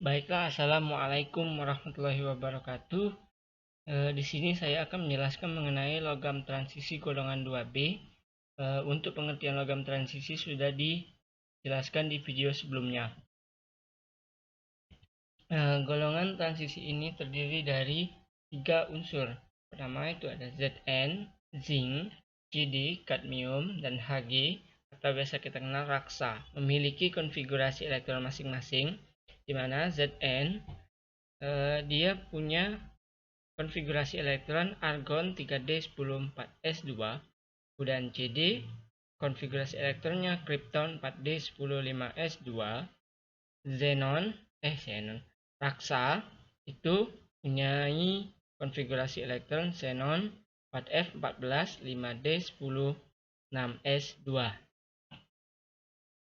Baiklah, assalamualaikum warahmatullahi wabarakatuh. Di sini saya akan menjelaskan mengenai logam transisi golongan 2B. Untuk pengertian logam transisi sudah dijelaskan di video sebelumnya. Golongan transisi ini terdiri dari 3 unsur. Pertama itu ada Zn, zinc, Cd, kadmium, dan Hg atau biasa kita kenal raksa, memiliki konfigurasi elektron masing-masing, di mana Zn dia punya konfigurasi elektron argon 3d10-4s2, kemudian Cd konfigurasi elektronnya kripton 4d10-5s2, xenon raksa itu punyai konfigurasi elektron xenon 4f14 5d10-6s2.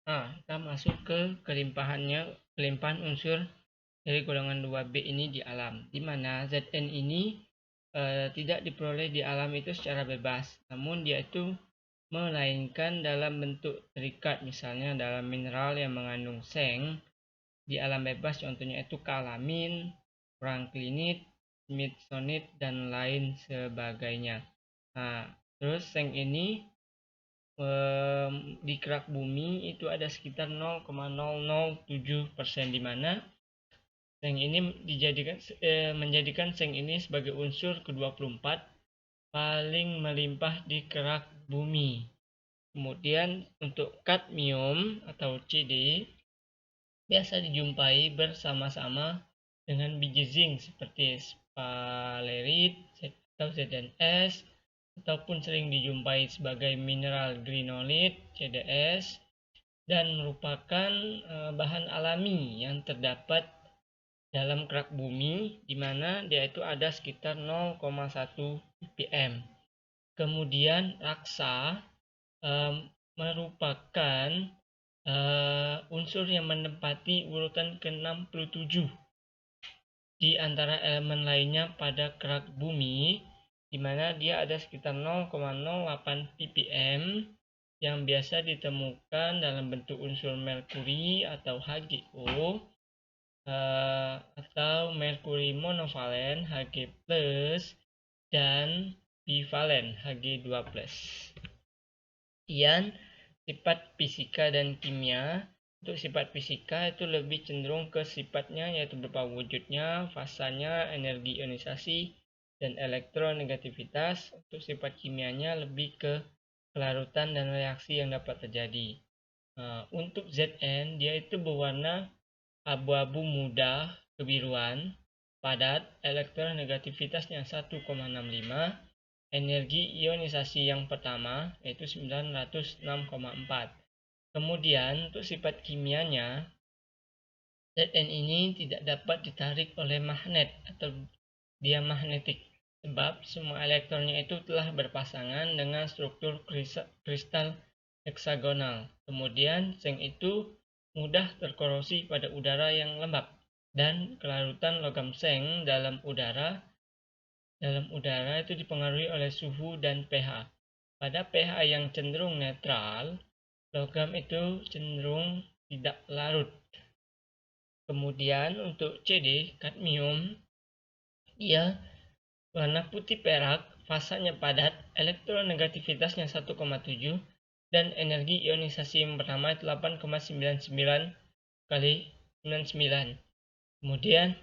Nah, kita masuk ke kelimpahan unsur dari golongan 2B ini di alam, di mana Zn ini tidak diperoleh di alam itu secara bebas, namun dia itu melainkan dalam bentuk terikat, misalnya dalam mineral yang mengandung seng di alam bebas, contohnya itu kalamin, franklinit, smithsonite, dan lain sebagainya. Nah, terus seng ini di kerak bumi itu ada sekitar 0,007%, di mana seng ini menjadikan seng ini sebagai unsur ke-24 paling melimpah di kerak bumi. Kemudian untuk kadmium atau Cd biasa dijumpai bersama-sama dengan biji zinc seperti sphalerite atau ZnS, ataupun sering dijumpai sebagai mineral greenolite CdS, dan merupakan bahan alami yang terdapat dalam kerak bumi, di mana dia itu ada sekitar 0,1 ppm. Kemudian raksa merupakan unsur yang menempati urutan ke-67 di antara elemen lainnya pada kerak bumi, di mana dia ada sekitar 0,08 ppm yang biasa ditemukan dalam bentuk unsur merkuri atau HgO, atau merkuri monovalen Hg+, dan bivalen Hg2+. Kemudian sifat fisika dan kimia. Untuk sifat fisika itu lebih cenderung ke sifatnya, yaitu berupa wujudnya, fasanya, energi ionisasi, dan elektronegativitas. Untuk sifat kimianya lebih ke kelarutan dan reaksi yang dapat terjadi. Untuk Zn dia itu berwarna abu-abu muda kebiruan, padat, elektronegativitasnya 1,65, energi ionisasi yang pertama yaitu 906,4. Kemudian untuk sifat kimianya, Zn ini tidak dapat ditarik oleh magnet atau diamagnetik, sebab semua elektronnya itu telah berpasangan dengan struktur kristal heksagonal. Kemudian seng itu mudah terkorosi pada udara yang lembab, dan kelarutan logam seng dalam udara itu dipengaruhi oleh suhu dan pH. Pada pH yang cenderung netral, logam itu cenderung tidak larut. Kemudian untuk Cd, kadmium, dia warna putih perak, fasanya padat, elektronegativitasnya 1,7, dan energi ionisasi yang pertama 8,99 kali 99. Kemudian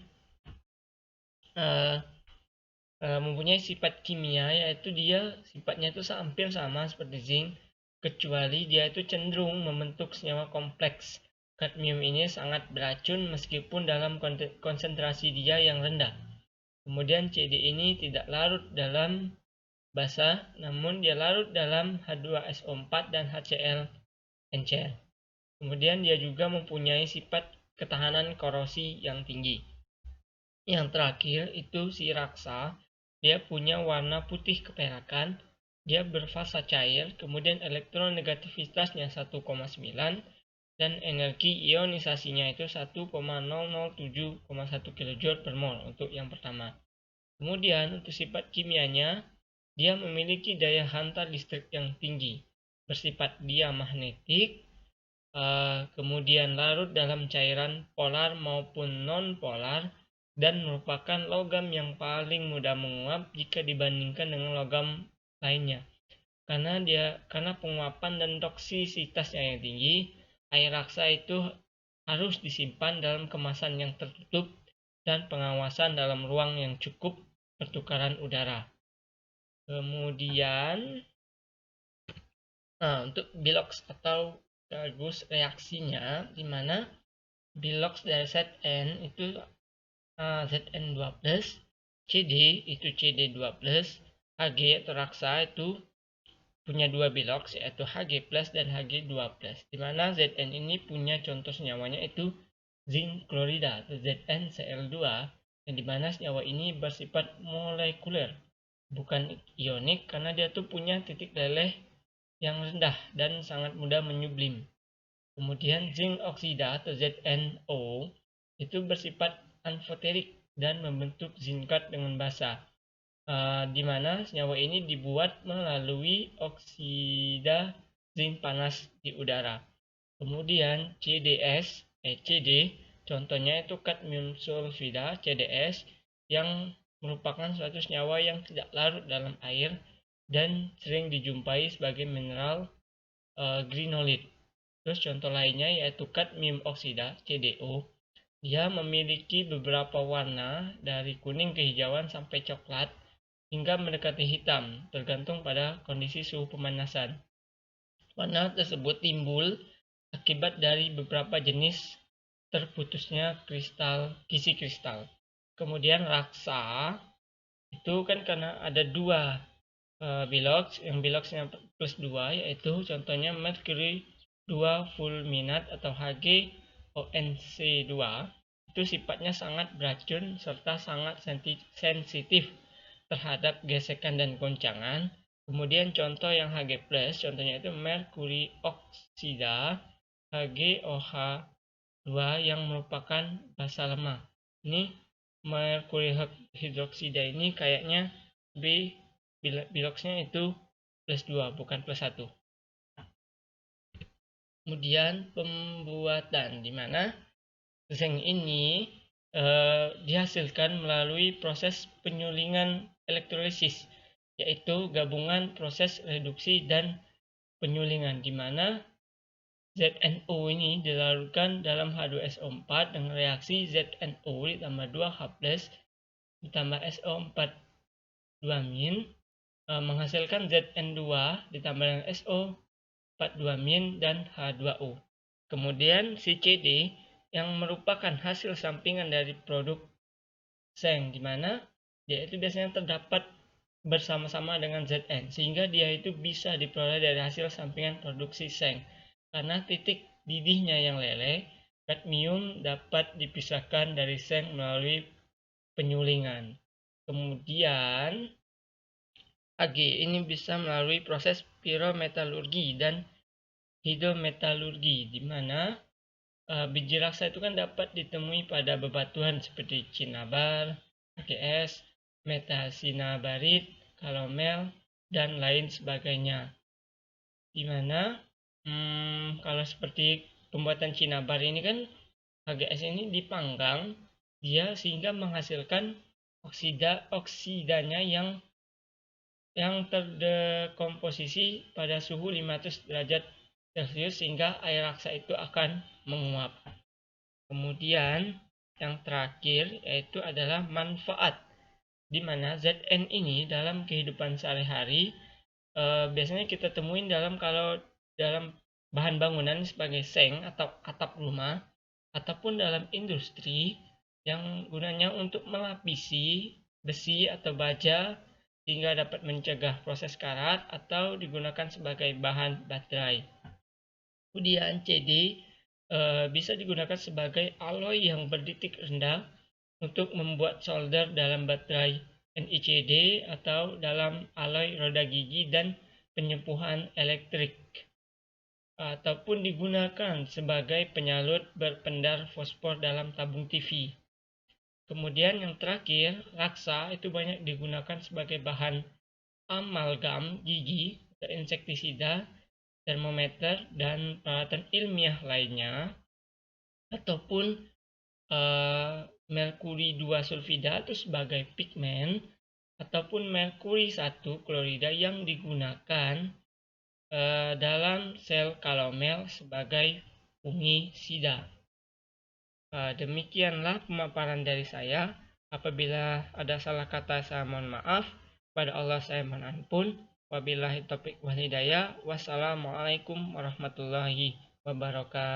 mempunyai sifat kimia, yaitu dia sifatnya itu hampir sama seperti zinc, kecuali dia itu cenderung membentuk senyawa kompleks. Kadmium ini sangat beracun meskipun dalam konsentrasi dia yang rendah. Kemudian Cd ini tidak larut dalam basa, namun dia larut dalam H2SO4 dan HCl encer. Kemudian dia juga mempunyai sifat ketahanan korosi yang tinggi. Yang terakhir itu si raksa, dia punya warna putih keperakan, dia berfasa cair, kemudian elektronegativitasnya 1,9, dan energi ionisasinya itu 1,007,1 kJ per mol untuk yang pertama. Kemudian untuk sifat kimianya, dia memiliki daya hantar listrik yang tinggi, bersifat diamagnetik, kemudian larut dalam cairan polar maupun non-polar, dan merupakan logam yang paling mudah menguap jika dibandingkan dengan logam lainnya. Karena penguapan dan toksisitasnya yang tinggi, air raksa itu harus disimpan dalam kemasan yang tertutup dan pengawasan dalam ruang yang cukup pertukaran udara. Kemudian untuk bilox atau bagus reaksinya, di mana bilox dari Zn itu Zn2+, Cd itu Cd2+, Hg atau raksa itu punya dua bilox yaitu Hg+ dan Hg2+, di mana Zn ini punya contoh senyawanya itu zinc klorida atau ZnCl2, yang dimana senyawa ini bersifat molekuler bukan ionik karena dia tuh punya titik leleh yang rendah dan sangat mudah menyublim. Kemudian zinc oksida atau ZnO itu bersifat amfoterik dan membentuk zinkat dengan basa, di mana senyawa ini dibuat melalui oksida zinc panas di udara. Kemudian CD, contohnya itu kadmium sulfida CDS, yang merupakan suatu senyawa yang tidak larut dalam air dan sering dijumpai sebagai mineral grinolit. Terus contoh lainnya yaitu kadmium oksida CdO. Dia memiliki beberapa warna dari kuning kehijauan sampai coklat hingga mendekati hitam, tergantung pada kondisi suhu pemanasan. Warna tersebut timbul akibat dari beberapa jenis terputusnya kisi kristal. Kemudian raksa itu kan karena ada dua bilox, yang biloxnya +2 yaitu contohnya merkuri 2 fulminat atau HgOnC2, itu sifatnya sangat beracun serta sangat sensitif terhadap gesekan dan goncangan. Kemudian contoh yang Hg+, contohnya itu merkuri oksida HgOH2 yang merupakan basa lemah. Ini merkuri hidroksida ini kayaknya biloxnya itu +2 bukan +1. Kemudian pembuatan, di mana zinc ini dihasilkan melalui proses penyulingan elektrolisis, yaitu gabungan proses reduksi dan penyulingan, di mana ZnO ini dilarutkan dalam H2SO4 dengan reaksi ZnO ditambah 2H+ ditambah SO4 2- menghasilkan Zn2 ditambah dengan SO 42- dan H2O. Kemudian si CD yang merupakan hasil sampingan dari produk Zn, di mana dia itu biasanya terdapat bersama-sama dengan Zn, sehingga dia itu bisa diperoleh dari hasil sampingan produksi Zn. Karena titik didihnya yang leleh, kadmium dapat dipisahkan dari Zn melalui penyulingan. Kemudian Ag ini bisa melalui proses pirometalurgi dan hidrometalurgi, di mana biji raksa itu kan dapat ditemui pada bebatuan seperti cinnabar, AgS, metasinabarit, kalomel, dan lain sebagainya. Di mana kalau seperti pembuatan cinnabar ini kan AgS ini dipanggang dia sehingga menghasilkan oksidanya yang terdekomposisi pada suhu 500 derajat Celcius sehingga air raksa itu akan menguap. Kemudian yang terakhir yaitu adalah manfaat, di mana Zn ini dalam kehidupan sehari-hari biasanya kita temuin dalam bahan bangunan sebagai seng atau atap rumah, ataupun dalam industri yang gunanya untuk melapisi besi atau baja sehingga dapat mencegah proses karat, atau digunakan sebagai bahan baterai. Kemudian CD bisa digunakan sebagai alloy yang bertitik rendah untuk membuat solder dalam baterai NiCd atau dalam alloy roda gigi dan penyempuhan elektrik, ataupun digunakan sebagai penyalut berpendar fosfor dalam tabung TV. Kemudian yang terakhir, raksa itu banyak digunakan sebagai bahan amalgam gigi atau insektisida termometer, dan peralatan ilmiah lainnya, ataupun merkuri 2 sulfida itu sebagai pigmen, ataupun merkuri 1 klorida yang digunakan dalam sel kalomel sebagai fungisida. Demikianlah pemaparan dari saya. Apabila ada salah kata, saya mohon maaf. Pada Allah saya mohon ampun. Wabillahi taufiq wal hidayah. Wassalamualaikum warahmatullahi wabarakatuh.